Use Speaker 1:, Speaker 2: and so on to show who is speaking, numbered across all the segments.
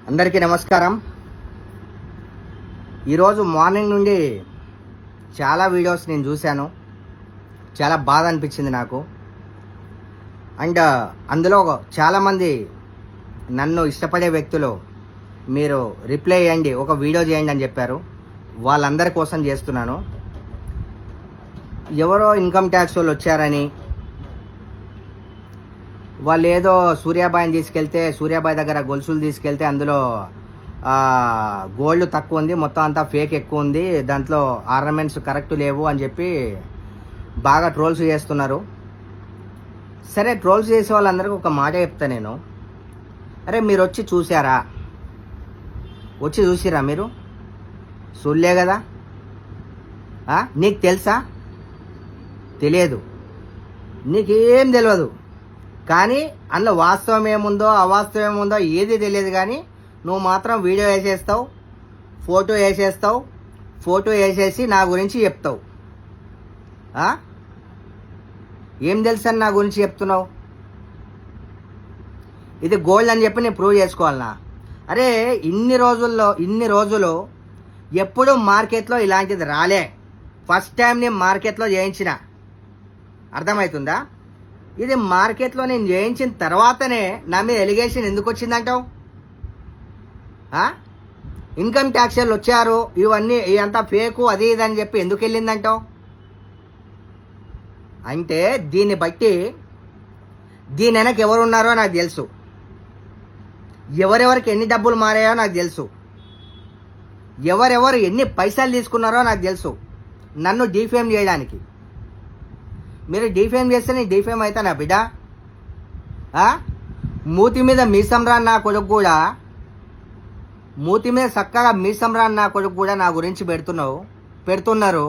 Speaker 1: అందరికీ నమస్కారం. ఈరోజు మార్నింగ్ నుండి చాలా వీడియోస్ నేను చూశాను. చాలా బాధ అనిపించింది నాకు. అండ్ అందులో చాలామంది నన్ను ఇష్టపడే వ్యక్తులు మీరు రిప్లై చేయండి, ఒక వీడియో చేయండి అని చెప్పారు. వాళ్ళందరి కోసం చేస్తున్నాను. ఎవరో ఇన్కమ్ ట్యాక్స్ వాళ్ళు వచ్చారని, వాళ్ళు ఏదో సూర్యాబాయిని తీసుకెళ్తే సూర్యాబాయి దగ్గర గొలుసులు తీసుకెళ్తే అందులో గోల్డ్ తక్కువ ఉంది, మొత్తం అంతా ఫేక్ ఎక్కువ ఉంది, దాంట్లో ఆర్నమెంట్స్ కరెక్ట్ లేవు అని చెప్పి బాగా ట్రోల్స్ చేస్తున్నారు. సరే, ట్రోల్స్ చేసే వాళ్ళందరికీ ఒక మాట చెప్తా నేను. అరే, మీరు వచ్చి చూసారా? వచ్చి చూసిరా? మీరు చూడలే కదా. నీకు తెలుసా? తెలియదు, నీకేం తెలియదు. కానీ అందులో వాస్తవం ఏముందో అవాస్తవం ఏముందో ఏది తెలియదు. కానీ నువ్వు మాత్రం వీడియో వేసేస్తావు, ఫోటో వేసేసి నా గురించి చెప్తావు. ఏం తెలుసని నా గురించి చెప్తున్నావు? ఇది గోల్డ్ అని చెప్పి నేను ప్రూవ్ చేసుకోవాలనా? అరే, ఇన్ని రోజులు ఎప్పుడు మార్కెట్లో ఇలాంటిది రాలే. ఫస్ట్ టైం నేను మార్కెట్లో చేయించిన. అర్థమవుతుందా? ఇది మార్కెట్లో నేను చేయించిన తర్వాతనే నా మీద ఎలిగేషన్ ఎందుకు వచ్చిందంటావు? ఇన్కమ్ ట్యాక్స్ వాళ్ళు వచ్చారు, ఇదంతా ఫేకు, అది ఇది అని చెప్పి ఎందుకు వెళ్ళిందంటావు? అంటే దీన్ని బట్టి దీని వెనక ఎవరున్నారో నాకు తెలుసు, ఎవరెవరికి ఎన్ని డబ్బులు మారాయో నాకు తెలుసు, ఎవరెవరు ఎన్ని పైసలు తీసుకున్నారో నాకు తెలుసు నన్ను డిఫేమ్ చేయడానికి. మీరు డిఫేమ్ చేస్తే నేను డిఫేమ్ అవుతానా బిడ్డ? మూతి మీద మీసం రాని నా కొడుకు కూడా, మూతి మీద చక్కగా మీసం రాని నా కొడుకు కూడా నా గురించి పెడుతున్నారు.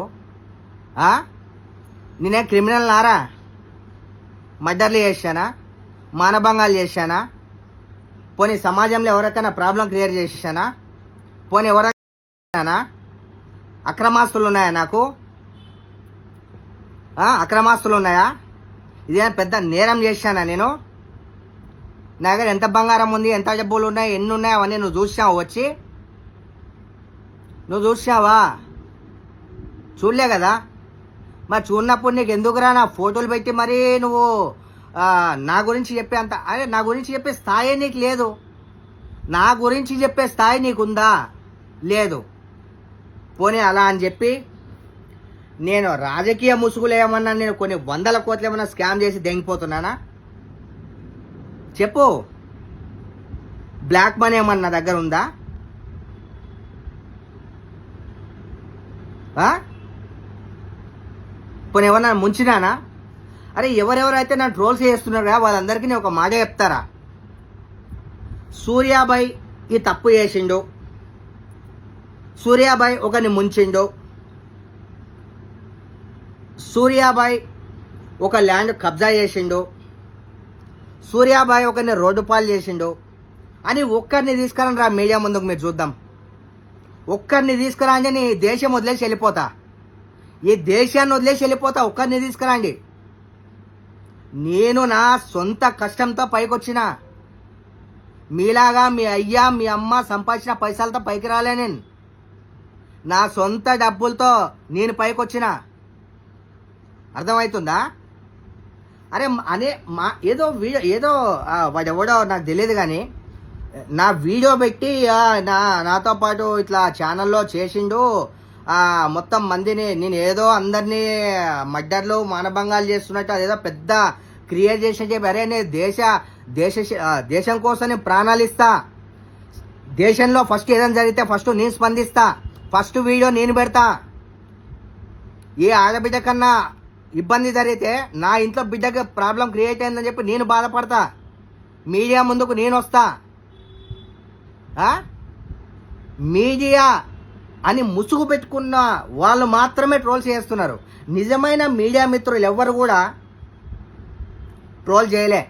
Speaker 1: నేనే క్రిమినల్ నారా? మర్డర్లు చేశానా? మానభంగాలు చేశానా? పోనీ సమాజంలో ఎవరికైనా ప్రాబ్లం క్రియేట్ చేశానా? పోనీ ఎవరైనా అక్రమాస్తులు ఉన్నాయా? నాకు అక్రమాస్తులు ఉన్నాయా? ఇదేనా పెద్ద నేరం చేశానా నేను? నా దగ్గర ఎంత బంగారం ఉంది, ఎంత డబ్బులు ఉన్నాయి, ఎన్ని ఉన్నాయి, అవన్నీ నువ్వు చూసావు. వచ్చి నువ్వు చూసావా? చూడలే కదా. మరి చూడనప్పుడు నీకు ఎందుకురా నా ఫోటోలు పెట్టి మరీ నువ్వు నా గురించి చెప్పే అంత? అరే, నా గురించి చెప్పే స్థాయి నీకు లేదు. నా గురించి చెప్పే స్థాయి నీకుందా? లేదు. పోనీ అలా అని చెప్పి నేను రాజకీయ ముసుగులు ఏమన్నా, నేను కొన్ని వందల కోట్లు ఏమన్నా స్కామ్ చేసి దెంగిపోతున్నానా? చెప్పు. బ్లాక్ మనీ ఏమన్నా నా దగ్గర ఉందా? పోనీ ఏమన్నా ముంచినానా? అరే, ఎవరెవరైతే నా ట్రోల్స్ చేస్తున్నారు కదా వాళ్ళందరికీ నేను ఒక మాట చెప్తారా? సూర్యాబాయ్ ఈ తప్పు చేసిండు, సూర్యాబాయ్ ఒకరిని ముంచిండు, సూర్యాబాయ్ ఒక ల్యాండ్ కబ్జా చేసిండు, సూర్యాబాయ్ ఒకరిని రోడ్డు పాలు చేసిండు అని ఒక్కరిని తీసుకురండి రా మీడియా ముందుకు, మీరు చూద్దాం. ఒక్కరిని తీసుకురాండి, నీ దేశం వదిలేసి వెళ్ళిపోతా, ఈ దేశాన్ని వదిలేసి వెళ్ళిపోతా. ఒక్కరిని తీసుకురండి. నేను నా సొంత కష్టంతో పైకొచ్చిన. మీలాగా మీ అయ్యా మీ అమ్మ సంపాదించిన పైసలతో పైకి రాలే. నేను నా సొంత డబ్బులతో నేను పైకొచ్చిన. అర్థమవుతుందా? అరే, ఏదో వీడియో వాడెవడో నాకు తెలియదు, కానీ నా వీడియో పెట్టి నాతో పాటు ఇట్లా ఛానల్లో చేసిండు, మొత్తం మందిని నేను ఏదో అందరినీ మర్డర్లు మానభంగాలు చేస్తున్నట్టు అదేదో పెద్ద క్రియేట్ చేసిన చెప్పి, అరే నేను దేశం కోసం నేను ప్రాణాలు ఇస్తా, దేశంలో ఫస్ట్ ఏదైనా జరిగితే ఫస్ట్ నేను స్పందిస్తా, ఫస్ట్ వీడియో నేను పెడతా. ఏ ఆడబిడ్డ కన్నా ఇబ్బంది జరిగితే నా ఇంట్లో బిడ్డకి ప్రాబ్లం క్రియేట్ అయిందని చెప్పి నేను బాధపడతా, మీడియా ముందుకు నేను వస్తా. మీడియా అని ముసుగు పెట్టుకున్న వాళ్ళు మాత్రమే ట్రోల్స్ చేస్తున్నారు. నిజమైన మీడియా మిత్రులు ఎవ్వరు కూడా ట్రోల్ చేయలే.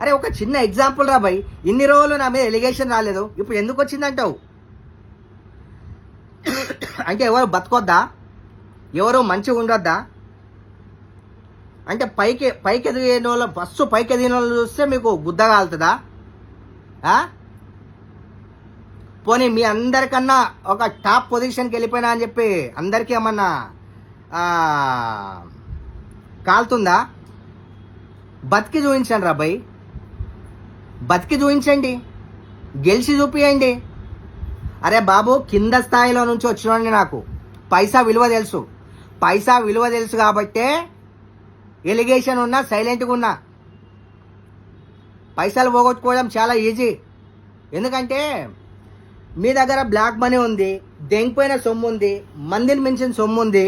Speaker 1: అరే, ఒక చిన్న ఎగ్జాంపుల్ రా భయ్. ఇన్ని రోజులు నా మీద ఎలిగేషన్ రాలేదు, ఇప్పుడు ఎందుకు వచ్చిందంటావు? అంటే ఎవరు బతకొద్దా? ఎవరు మంచిగా ఉండొద్దా? అంటే పైకి ఎదిగిన వాళ్ళు, ఫస్ట్ పైకి ఎదిగిన వాళ్ళు చూస్తే మీకు గుద్ద కాలుతుందా? ఆ? పోనీ మీ అందరికన్నా ఒక టాప్ పొజిషన్కి వెళ్ళిపోయినా అని చెప్పి అందరికీ ఏమన్నా ఆ, కాలుతుందా? బతికి చూపించండి రా భయ్, బతికి చూపించండి, గెలిచి చూపియండి. అరే బాబు, కింద స్థాయిలో నుంచి వచ్చినండి, నాకు పైసా విలువ తెలుసు. పైసా విలువ తెలుసు కాబట్టే ఎలిగేషన్ ఉన్నా సైలెంట్గా ఉన్నా. పైసలు పోగొట్టుకోవడం చాలా ఈజీ. ఎందుకంటే మీ దగ్గర బ్లాక్ మనీ ఉంది, దెంగిపోయిన సొమ్ము ఉంది, మందిని మించిన సొమ్ము ఉంది,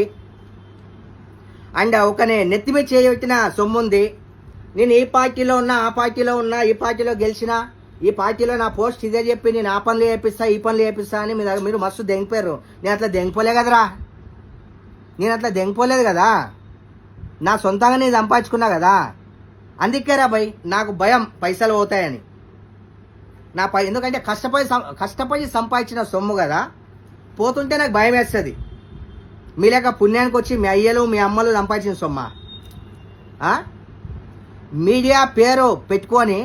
Speaker 1: అండ్ ఒకనే నెత్తి మీద చేయబెట్టిన సొమ్ము ఉంది. నేను ఈ పార్టీలో ఉన్నా, ఆ పార్టీలో ఉన్నా, ఈ పార్టీలో గెలిచినా, ఈ పార్టీలో నా పోస్ట్ ఇదే చెప్పి నేను ఆ పనులు చేపిస్తా, ఈ పనులు చేపిస్తా అని మీరు మస్తు దెంగిపోయారు. నేను అట్లా దెంగిపోలే కదరా, నేను అట్లా దెంగిపోలేదు కదా, నా సొంతంగా నేను సంపాదించుకున్నా కదా. అందుకేరా భయ్ నాకు భయం పైసలు పోతాయని. ఎందుకంటే కష్టపడి సంపాదించిన సొమ్ము కదా, పోతుంటే నాకు భయం వేస్తుంది. మీ లేక పుణ్యానికి వచ్చి మీ అయ్యలు మీ అమ్మలు సంపాదించిన సొమ్మ మీడియా పేరు పెట్టుకొని,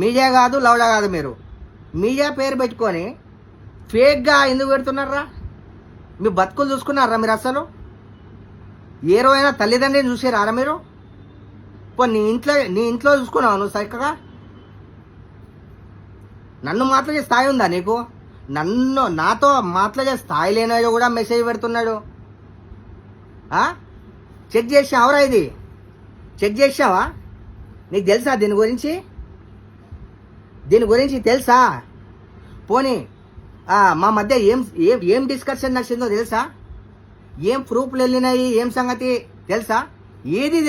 Speaker 1: మీడియా కాదు లౌడా కాదు, మీరు మీడియా పేరు పెట్టుకొని ఫేక్గా ఎందుకు పెడుతున్నారా? మీ బతుకులు చూసుకున్నారా మీరు? అసలు ఏ రోజైనా తల్లిదండ్రిని చూసారా మీరు? నీ ఇంట్లో చూసుకున్నావు నువ్వు చక్కగా? నన్ను మాట్లాడే స్థాయి ఉందా నీకు? నాతో మాట్లాడే స్థాయి లేనాడు కూడా మెసేజ్ పెడుతున్నాడు. చెక్ చేసావరా? ఇది చెక్ చేసావా? నీకు తెలుసా దీని గురించి తెలుసా? పోనీ మా మధ్య ఏం డిస్కషన్ నచ్చిందో తెలుసా? ఏం ప్రూఫ్లు వెళ్ళినాయి, ఏం సంగతి తెలుసా? ఏది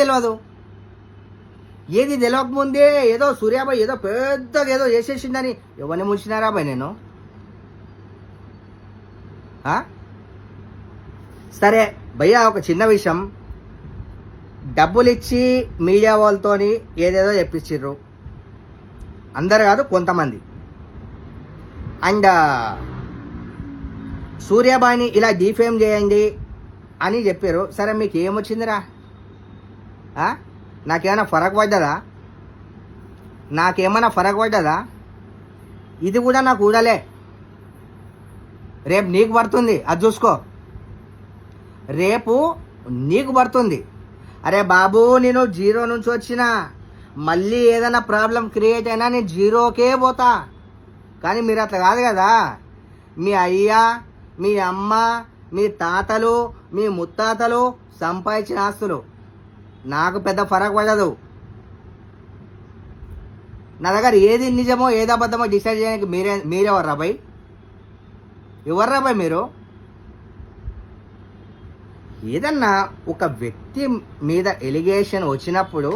Speaker 1: తెలియకముందే ఏదో సూర్యాబాయ్ ఏదో పెద్దగా ఏదో చేసేసిందని ఎవరిని ముంచినారా బాయ్ నేను? సరే భయ్యా, ఒక చిన్న విషయం. డబ్బులు ఇచ్చి మీడియా వాళ్ళతోని ఏదేదో చెప్పించారు, అందరు కాదు కొంతమంది. అండ్ సూర్యాబాయిని ఇలా డిఫేమ్ చేయండి అని చెప్పారు. సరే మీకు ఏమొచ్చిందిరా? నాకేమైనా ఫరక్ పడ్డదా? ఇది కూడా నాకు ఊడలే, రేపు నీకు పడుతుంది, అది చూసుకో. రేపు నీకు పడుతుంది. అరే బాబు, నేను జీరో నుంచి వచ్చిన, మళ్ళీ ఏదైనా ప్రాబ్లం క్రియేట్ అయినా నేను జీరోకే పోతా. కానీ మీరు అట్లా కాదు కదా. మీ అయ్య, మీ అమ్మ, మీ తాతలు, మీ ముత్తాతలు సంపాదించిన ఆస్తులు నాకు పెద్ద ఫరక్ పడదు. నా దగ్గర ఏది నిజమో ఏది అబద్ధమో డిసైడ్ చేయడానికి మీరెవర్రా బాయ్? ఎవర్రా బాయ్ మీరు? ఏదన్నా ఒక వ్యక్తి మీద ఎలిగేషన్ వచ్చినప్పుడు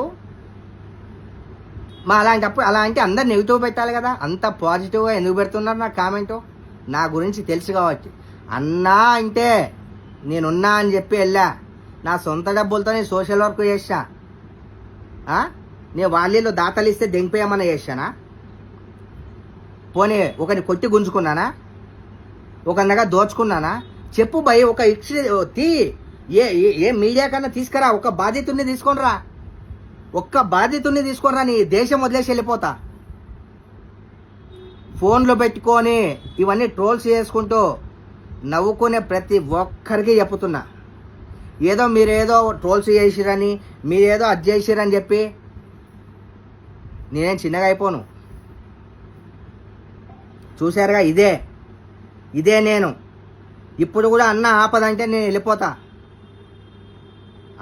Speaker 1: అలాంటి అందరు నెగిటివ్ పెట్టాలి కదా. అంత పాజిటివ్గా ఎందుకు పెడుతున్నారు నా కామెంటు? నా గురించి తెలుసు కాబట్టి. అన్నా అంటే నేనున్నా అని చెప్పి వెళ్ళా. నా సొంత డబ్బులతో నేను సోషల్ వర్క్ చేసా. నేను వాళ్ళలో దాతలు ఇస్తే దెంగిపోయామన్నా చేశానా? పోనీ ఒకరిని కొట్టి గుంజుకున్నానా? ఒకరి దగ్గర దోచుకున్నానా? చెప్పు భయ్, ఒక ఏ మీడియా కన్నా తీసుకురా, ఒక బాధితుడిని తీసుకొనిరా, నీ దేశం వదిలేసి వెళ్ళిపోతా. ఫోన్లో పెట్టుకొని ఇవన్నీ ట్రోల్స్ చేసుకుంటూ నవ్వుకునే ప్రతి ఒక్కరికి చెప్పుతున్నా, మీరేదో ట్రోల్స్ చేసిరని, మీరేదో అది చేసిరని చెప్పి నేనేం చిన్నగా అయిపోను. చూశారుగా, ఇదే నేను. ఇప్పుడు కూడా అన్న ఆపద అంటే నేను వెళ్ళిపోతా.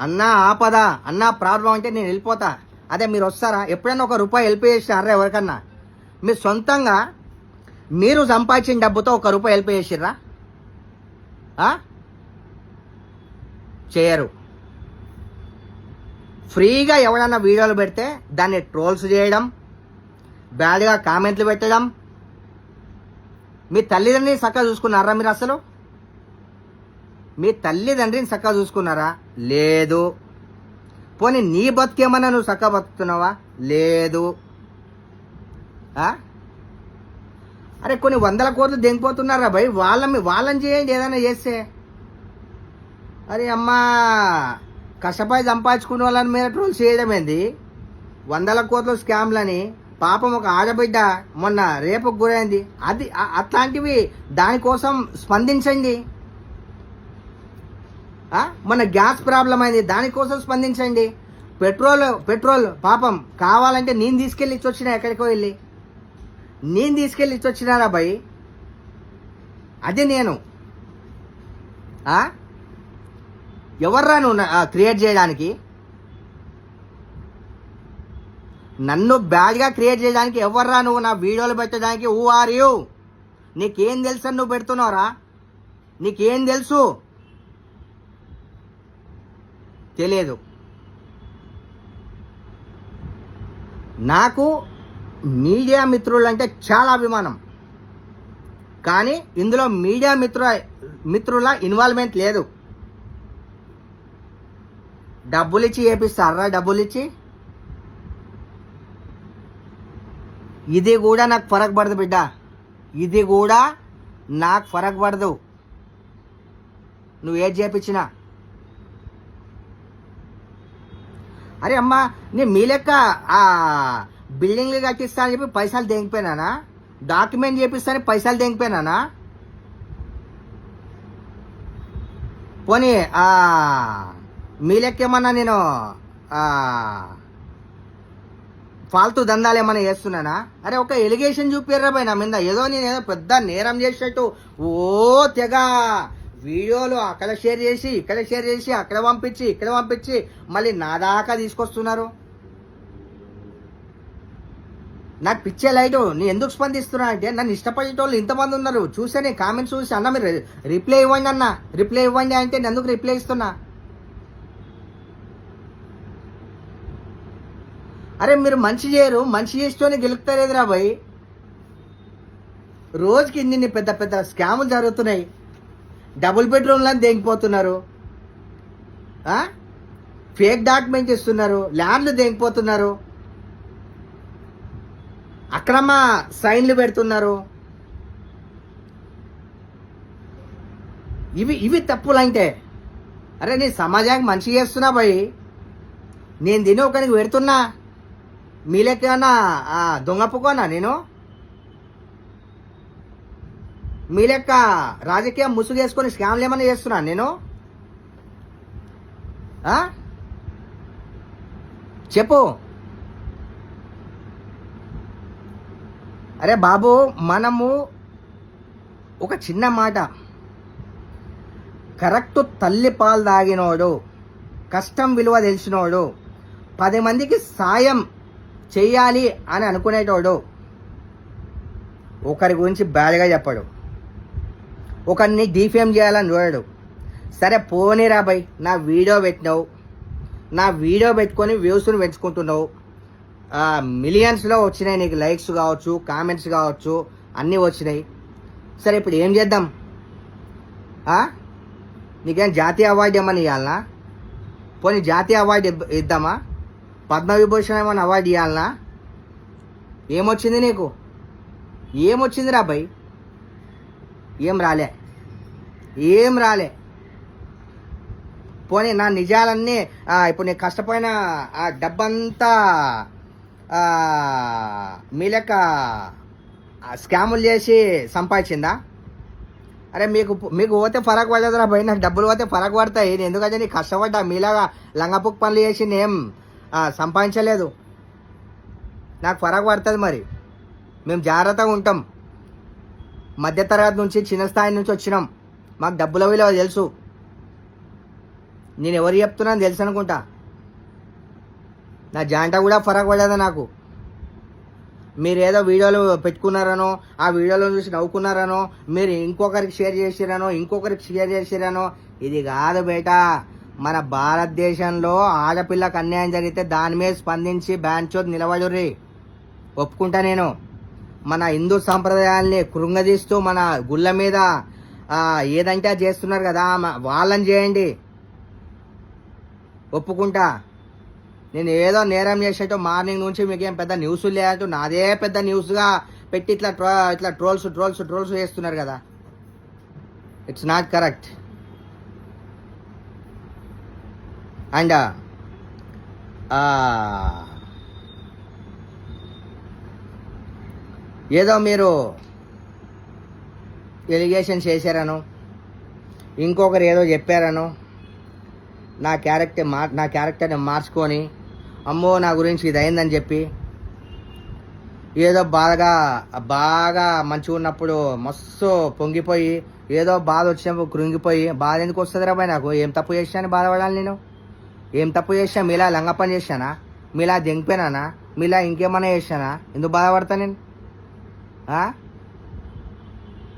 Speaker 1: అన్న ఆపద, అన్న ప్రాబ్లం అంటే నేను వెళ్ళిపోతా. అదే మీరు వస్తారా? ఎప్పుడైనా ఒక రూపాయి హెల్ప్ చేసినారా ఎవరికన్నా? మీరు సొంతంగా మీరు సంపాదించిన డబ్బుతో ఒక రూపాయి హెల్ప్ చేసిర్రా? చేయరు. ఫ్రీగా ఎవడన్నా వీడియోలు పెడితే దాన్ని ట్రోల్స్ చేయడం, బ్యాడ్గా కామెంట్లు పెట్టడం. మీ తల్లిదండ్రిని చక్కగా చూసుకున్నారా మీరు? అసలు మీ తల్లిదండ్రిని చక్కగా చూసుకున్నారా? లేదు. పోనీ నీ బతుకేమన్నా నువ్వు చక్కగా బతుకుతున్నావా? లేదు. అరే కొన్ని 100 కోట్లు దెంగిపోతున్నారా భయ్? వాళ్ళని చేయండి ఏదైనా చేస్తే. అరే అమ్మా, కష్టపడి సంపాదించుకునే వాళ్ళని మీద ట్రోల్స్ చేయడం ఏంది? 100 కోట్ల స్కామ్లని పాపం ఒక ఆడబిడ్డ మొన్న రేపుకు గురైంది. అది అట్లాంటివి దానికోసం స్పందించండి. మొన్న గ్యాస్ ప్రాబ్లం అయింది, దానికోసం స్పందించండి. పెట్రోల్ పాపం కావాలంటే నేను తీసుకెళ్ళి ఇచ్చొచ్చిన, ఎక్కడికో వెళ్ళి నేను తీసుకెళ్ళి ఇచ్చొచ్చినారా భయ్. అదే నేను ఎవర్రా నువ్వు క్రియేట్ చేయడానికి? నన్ను బ్యాడ్గా క్రియేట్ చేయడానికి ఎవర్రా నువ్వు? నా వీడియోలు పెట్టడానికి హూ ఆర్ యూ? నీకేం తెలుసు అని నువ్వు పెడుతున్నావురా? నీకేం తెలుసు? తెలియదు. నాకు మీడియా మిత్రులు అంటే చాలా అభిమానం, కానీ ఇందులో మీడియా మిత్రుల ఇన్వాల్వ్మెంట్ లేదు. డబ్బులు ఇచ్చి చేపిస్తారా? డబ్బులు ఇచ్చి ఇది కూడా నాకు ఫరక్ పడదు బిడ్డ, ఇది కూడా నాకు ఫరక్ పడదు నువ్వు ఏది చేపించినా. అరే అమ్మా, నేను మీ లెక్క బిల్డింగ్లు కట్టిస్తా అని చెప్పి పైసలు తెగిపోయినానా? డాక్యుమెంట్ చేపిస్తాను పైసలు తెగిపోయినానా? పోనీ మీ లెక్క ఏమన్నా నేను ఫాల్తూ దందాలు ఏమన్నా చేస్తున్నానా? అరే ఒక ఎలిగేషన్ చూపిర్రా పోయి నా మీద, ఏదో నేను ఏదో పెద్ద నేరం చేసేటట్టు ఓ తెగ వీడియోలు అక్కడ షేర్ చేసి ఇక్కడ షేర్ చేసి అక్కడ పంపించి మళ్ళీ నా దాకా తీసుకొస్తున్నారు. నాకు పిచ్చే లైటు. నేను ఎందుకు స్పందిస్తున్నా అంటే నన్ను ఇష్టపడేటోళ్ళు ఇంతమంది ఉన్నారు. చూసే నేను కామెంట్స్ చూసి అన్న మీరు రిప్లై ఇవ్వండి అన్న, రిప్లై ఇవ్వండి అంటే నేను ఎందుకు రిప్లై ఇస్తున్నా? అరే మీరు మంచి చేయరు, మంచి చేస్తూనే గెలుపుతారేదిరా భయ్. రోజుకి ఇన్ని పెద్ద పెద్ద స్కాములు జరుగుతున్నాయి. డబుల్ బెడ్రూమ్లను దేంగిపోతున్నారు, ఫేక్ డాక్యుమెంట్ ఇస్తున్నారు, ల్యాండ్లు దేంగిపోతున్నారు, అక్రమ సైన్లు పెడుతున్నారు. ఇవి తప్పులంటే అరే నేను సమాజానికి మంచి చేస్తున్నా భయ్. నేను తిని ఒకరికి పెడుతున్నా, మీ లెక్కనా దొంగపుకోనా? నేను మీ లెక్క రాజకీయం ముసుగేసుకొని స్కామ్లు ఏమన్నా చేస్తున్నా నేను? చెప్పు. అరే బాబు, మనము ఒక చిన్న మాట, కరెక్ట్ తల్లి పాలు తాగినోడు, కష్టం విలువ తెలిసినోడు, 10 మందికి సాయం చెయ్యాలి అని అనుకునేటోడు ఒకరి గురించి బ్యాడ్గా చెప్పాడు, ఒకరిని డిఫేమ్ చేయాలని చూడాడు. సరే పోనీరా బై, నా వీడియో పెట్టినావు, నా వీడియో పెట్టుకొని వ్యూస్ని పెంచుకుంటున్నావు, మిలియన్స్లో వచ్చినాయి నీకు, లైక్స్ కావచ్చు, కామెంట్స్ కావచ్చు, అన్నీ వచ్చినాయి. సరే ఇప్పుడు ఏం చేద్దాం? నీకేం జాతీయ అవార్డు ఏమని ఇవ్వాలనా? పోనీ జాతీయ అవార్డు ఇద్దామా? పద్మవిభూషణ్ ఏమన్నా అవార్డు ఇవ్వాలనా? ఏమొచ్చింది నీకు? ఏమొచ్చిందిరా బై? ఏం రాలే. పోనీ నా నిజాలన్నీ ఇప్పుడు నేను కష్టపోయిన ఆ డబ్బంతా మీ లెక్క స్కాములు చేసి సంపాదించిందా? అరే మీకు పోతే ఫరక్ పడదురా భయ్, నాకు డబ్బులు పోతే ఫరక్ పడతాయి. నేను ఎందుకంటే నీకు కష్టపడ్డా, మీలాగా లంగపుక్ పనులు చేసి నేనేం సంపాదించలేదు. నాకు ఫరక్ పడుతుంది. మరి మేము జాగ్రత్తగా ఉంటాం. మధ్యతరగతి నుంచి, చిన్న స్థాయి నుంచి వచ్చినాం, మాకు డబ్బుల విలువ తెలుసు. నేను ఎవరు చెప్తున్నాను తెలుసు అనుకుంటా. నా జాంట కూడా ఫరక్ పడదు నాకు. మీరు ఏదో వీడియోలు పెట్టుకున్నారనో, ఆ వీడియోలో చూసి నవ్వుకున్నారనో, మీరు ఇంకొకరికి షేర్ చేసిరనో, ఇది కాదు బేటా. మన భారతదేశంలో ఆడపిల్లకు అన్యాయం జరిగితే దాని మీద స్పందించి బ్యాంచోది నిలబడుర్రి, ఒప్పుకుంటా నేను. మన హిందూ సాంప్రదాయాల్ని కృంగదీస్తూ మన గుళ్ళ మీద ఏదంటే చేస్తున్నారు కదా, వాళ్ళని చేయండి, ఒప్పుకుంటా. నేను ఏదో నేరం చేసేటో మార్నింగ్ నుంచి మీకేం పెద్ద న్యూస్ లేదంటూ నాదే పెద్ద న్యూస్గా పెట్టి ఇట్లా ట్రోల్స్ చేస్తున్నారు కదా. It's not correct. అండ్ ఏదో మీరు ఎలిగేషన్ చేశారనో ఇంకొకరు ఏదో చెప్పారనో నా క్యారెక్టర్ని మార్చుకొని అమ్మో నా గురించి ఇది అయిందని చెప్పి ఏదో బాగా మంచిగా ఉన్నప్పుడు మస్తు పొంగిపోయి ఏదో బాధ వచ్చినప్పుడు కృంగిపోయి బాధ ఎందుకు వస్తుంది రాబాయ్? నాకు ఏం తప్పు చేశాను బాధపడాలి? నేను ఏం తప్పు చేశాను? మీలా లంగ పని చేశానా? మీలా దెంగిపోయినానా? మీలా ఇంకేమన్నా చేశానా? ఎందుకు బాధపడతా నేను?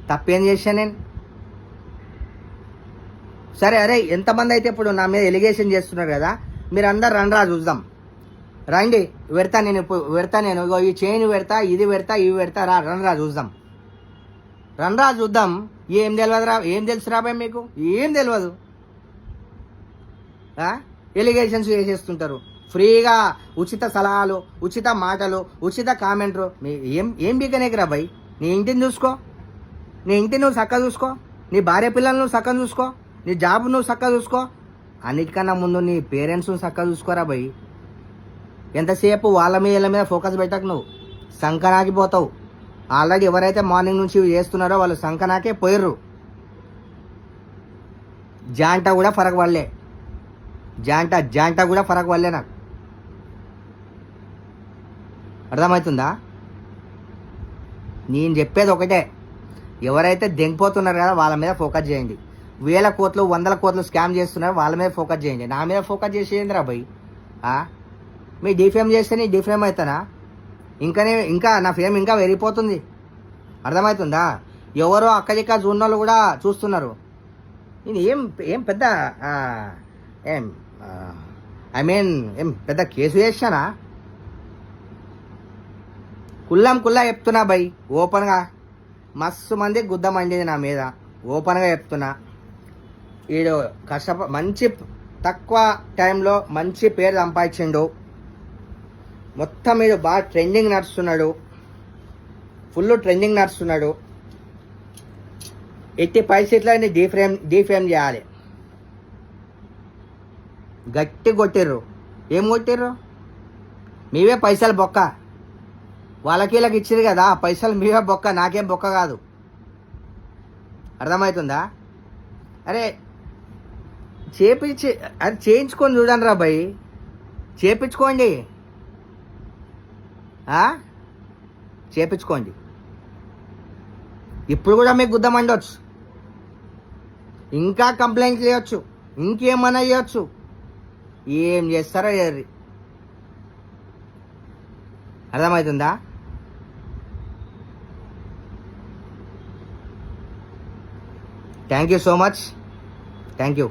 Speaker 1: తప్పేం చేశాను నేను? సరే, అరే ఎంతమంది అయితే ఇప్పుడు నా మీద ఎలిగేషన్ చేస్తున్నారు కదా, మీరు అందరు రండ్రా చూద్దాం. రండి, పెడతా నేను ఇగో ఈ చైన్ పెడతా, ఇది పెడతా, ఇవి పెడతా, రండ్రా చూద్దాం. రండ్రా చూద్దాం. ఏం తెలియదురా? ఏం తెలుసు రాబాయ్ మీకు? ఏం తెలియదు. ఎలిగేషన్స్ చేసేస్తుంటారు ఫ్రీగా. ఉచిత సలహాలు, ఉచిత మాటలు, ఉచిత కామెంట్లు. ఏం బీకనేకి రాబాయ్? నీ ఇంటిని చూసుకో, నీ ఇంటిని నువ్వు చక్కగా చూసుకో, నీ భార్య పిల్లలు నువ్వు చక్కగా చూసుకో, నీ జాబ్ నువ్వు చక్కగా చూసుకో. అన్నిటికన్నా ముందు నీ పేరెంట్స్ నువ్వు చక్కగా చూసుకోరా బాయ్. ఎంతసేపు వాళ్ళ మీద ఫోకస్ పెట్టకు, నువ్వు సంకనాకిపోతావు. ఆల్రెడీ ఎవరైతే మార్నింగ్ నుంచి చేస్తున్నారో వాళ్ళు సంకనాకే పోయిర్రు. జాంటా కూడా ఫరక్ పడలే, జాంటా కూడా ఫరక్ పడలే. నాకు అర్థమవుతుందా? నేను చెప్పేది ఒకటే, ఎవరైతే దెంగిపోతున్నారు కదా వాళ్ళ మీద ఫోకస్ చేయండి. 1000 కోట్లు 100 కోట్లు స్కామ్ చేస్తున్నారు వాళ్ళ మీద ఫోకస్ చేయండి. నా మీద ఫోకస్ చేసేయండిరా భయ్. మీ డిఫేమ్ చేస్తే నీ డిఫేమ్ అవుతానా? ఇంకా నా ఫేమ్ ఇంకా పెరిగిపోతుంది. అర్థమవుతుందా? ఎవరో అక్కడిక్క జూన్నోళ్ళు కూడా చూస్తున్నారు. నేను ఏం పెద్ద ఏం పెద్ద కేసు చేశానా? కుల్లా చెప్తున్నా భయ్, ఓపెన్గా. మస్తు మంది గుద్ద మండిది నా మీద, ఓపెన్గా చెప్తున్నా. వీడు మంచి తక్కువ టైంలో మంచి పేరు సంపాదించిండు. మొత్తం మీద బాగా ట్రెండింగ్ నడుస్తున్నాడు, ఫుల్ ట్రెండింగ్ నడుస్తున్నాడు. ఎట్టి పరిస్థితుల్లో డీఫేమ్ చేయాలి. గట్టి కొట్టిర్రు. ఏం కొట్టిర్రు? మీవే పైసలు బొక్క. వాళ్ళకి ఇచ్చిరు కదా పైసలు, మీవే బొక్క, నాకేం బొక్క కాదు. అర్థమవుతుందా? అరే చేయించుకొని చూడండి రా భయ్, చేయించుకోండి, చేయించుకోండి. ఇప్పుడు కూడా మీకు గుద్దమండొచ్చు, ఇంకా కంప్లైంట్ చేయొచ్చు, ఇంకేమన్నా చేయొచ్చు. ఏం చేస్తారో చేయర్రి. అర్థమవుతుందా? Thank you so much. Thank you.